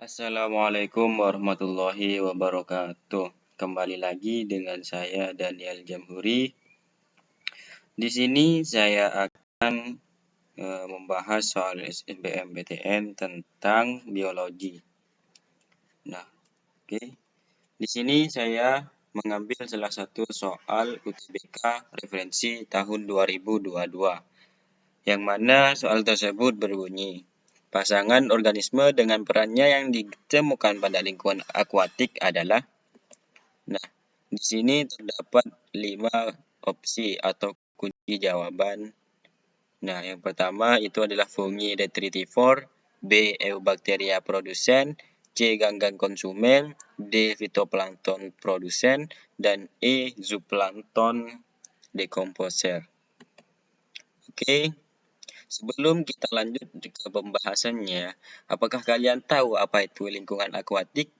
Assalamualaikum warahmatullahi wabarakatuh. Kembali lagi dengan saya Daniel Jamhuri. Di sini saya akan membahas soal SBMPTN tentang biologi. Nah, oke. Di sini saya mengambil salah satu soal UTBK referensi tahun 2022. Yang mana soal tersebut berbunyi, pasangan organisme dengan perannya yang ditemukan pada lingkungan akuatik adalah. Nah, di sini terdapat 5 opsi atau kunci jawaban. Nah, yang pertama itu adalah fungi detritivor, B. Eubacteria produsen, C. Ganggang konsumen, D. Fitoplankton produsen, dan E. Zooplankton decomposer. Oke. Sebelum kita lanjut ke pembahasannya, apakah kalian tahu apa itu lingkungan akuatik?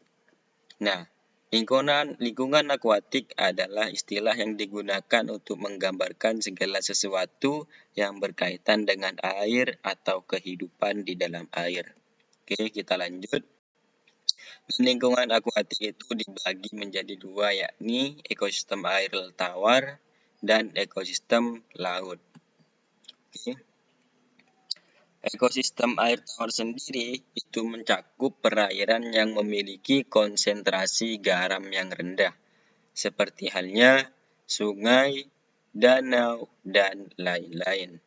Nah, lingkungan akuatik adalah istilah yang digunakan untuk menggambarkan segala sesuatu yang berkaitan dengan air atau kehidupan di dalam air. Oke, kita lanjut. Dan lingkungan akuatik itu dibagi menjadi dua, yakni ekosistem air tawar dan ekosistem laut. Oke. Ekosistem air tawar sendiri itu mencakup perairan yang memiliki konsentrasi garam yang rendah, seperti halnya sungai, danau, dan lain-lain.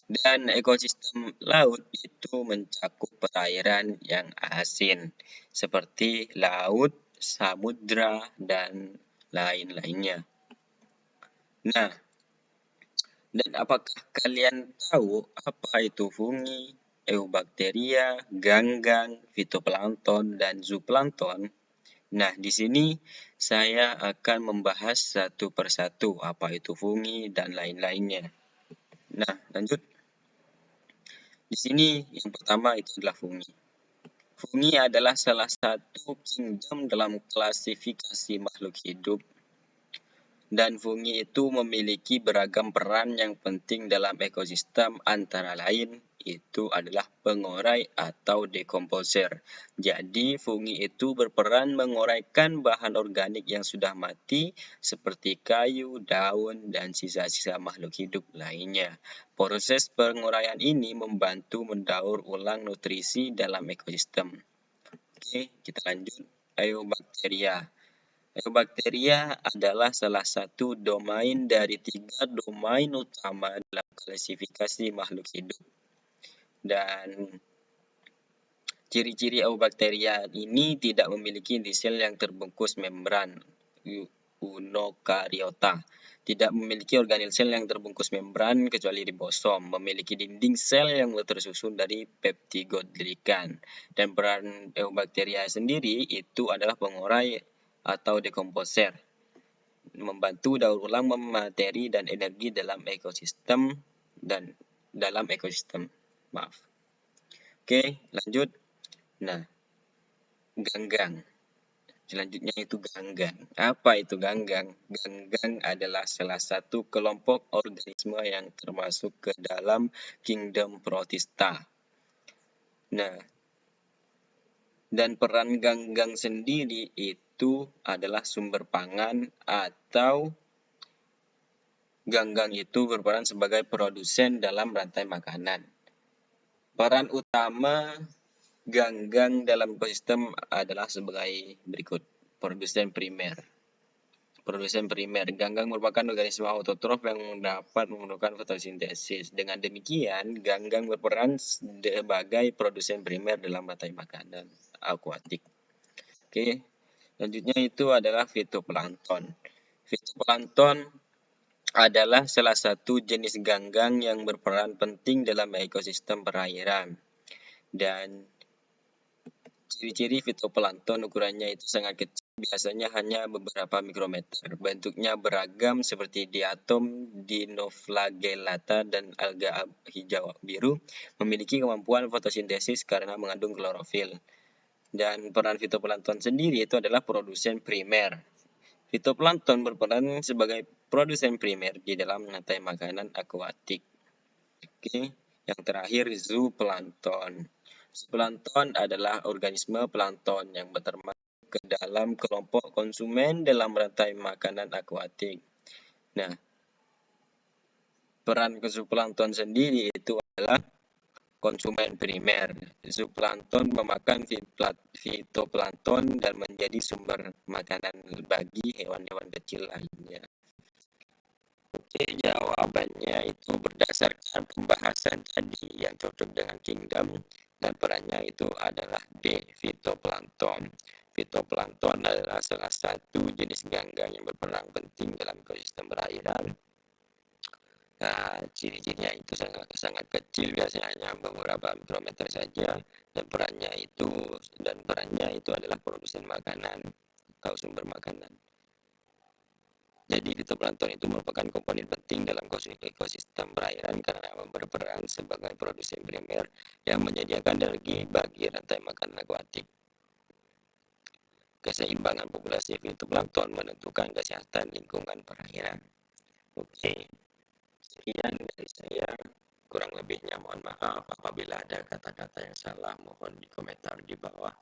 Dan ekosistem laut itu mencakup perairan yang asin, seperti laut, samudra, dan lain-lainnya. Nah, dan apakah kalian tahu apa itu fungi, eubacteria, ganggang, fitoplankton, dan zooplankton? Nah, di sini saya akan membahas satu persatu apa itu fungi dan lain-lainnya. Nah, lanjut. Di sini yang pertama itu adalah fungi. Fungi adalah salah satu kingdom dalam klasifikasi makhluk hidup. Dan fungi itu memiliki beragam peran yang penting dalam ekosistem, antara lain itu adalah pengurai atau dekomposer. Jadi fungi itu berperan menguraikan bahan organik yang sudah mati seperti kayu, daun, dan sisa-sisa makhluk hidup lainnya. Proses penguraian ini membantu mendaur ulang nutrisi dalam ekosistem. Oke, kita lanjut. Eubacteria. Eubacteria adalah salah satu domain dari 3 domain utama dalam klasifikasi makhluk hidup. Dan ciri-ciri eubacteria ini tidak memiliki inti sel yang terbungkus membran, Unokariota. Tidak memiliki organel sel yang terbungkus membran kecuali ribosom. Memiliki dinding sel yang tersusun dari peptidoglikan. Dan peran eubacteria sendiri itu adalah pengurai atau dekomposer, membantu daur ulang materi dan energi dalam ekosistem Oke, lanjut. Nah, ganggang. Selanjutnya itu ganggang. Apa itu ganggang? Ganggang adalah salah satu kelompok organisme yang termasuk ke dalam kingdom Protista. Nah, dan peran ganggang sendiri itu adalah sumber pangan, atau ganggang itu berperan sebagai produsen dalam rantai makanan. Peran utama ganggang dalam ekosistem adalah sebagai berikut. Produsen primer. Ganggang merupakan organisme autotrof yang dapat memerlukan fotosintesis. Dengan demikian, ganggang berperan sebagai produsen primer dalam rantai makanan akuatik. Oke, selanjutnya itu adalah fitoplankton. Fitoplankton adalah salah satu jenis ganggang yang berperan penting dalam ekosistem perairan. Dan ciri-ciri fitoplankton ukurannya itu sangat kecil, biasanya hanya beberapa mikrometer. Bentuknya beragam seperti diatom, dinoflagellata, dan alga hijau biru. Memiliki kemampuan fotosintesis karena mengandung klorofil. Dan peran fitoplankton sendiri itu adalah produsen primer. Fitoplankton berperan sebagai produsen primer di dalam rantai makanan akuatik. Oke, yang terakhir zooplankton. Zooplankton adalah organisme plankton yang termasuk ke dalam kelompok konsumen dalam rantai makanan akuatik. Nah, peran zooplankton sendiri itu adalah konsumen primer. Zooplankton memakan fitoplankton dan menjadi sumber makanan bagi hewan-hewan kecil lainnya. Oke, jawabannya itu berdasarkan pembahasan tadi yang cocok dengan kingdom, dan perannya itu adalah D, fitoplankton. Fitoplankton adalah salah satu jenis gangga yang berperan penting dalam ekosistem perairan. Nah, ciri-cirinya itu sangat kecil, biasanya hanya beberapa mikrometer saja, dan perannya itu adalah produsen makanan atau sumber makanan. Jadi fitoplankton itu merupakan komponen penting dalam ekosistem perairan karena berperan sebagai produsen primer yang menyediakan energi bagi rantai makanan akuatik. Keseimbangan populasi fitoplankton menentukan kesehatan lingkungan perairan. Oke, sekian dari saya. Kurang lebihnya mohon maaf apabila ada kata-kata yang salah, mohon di komentar di bawah.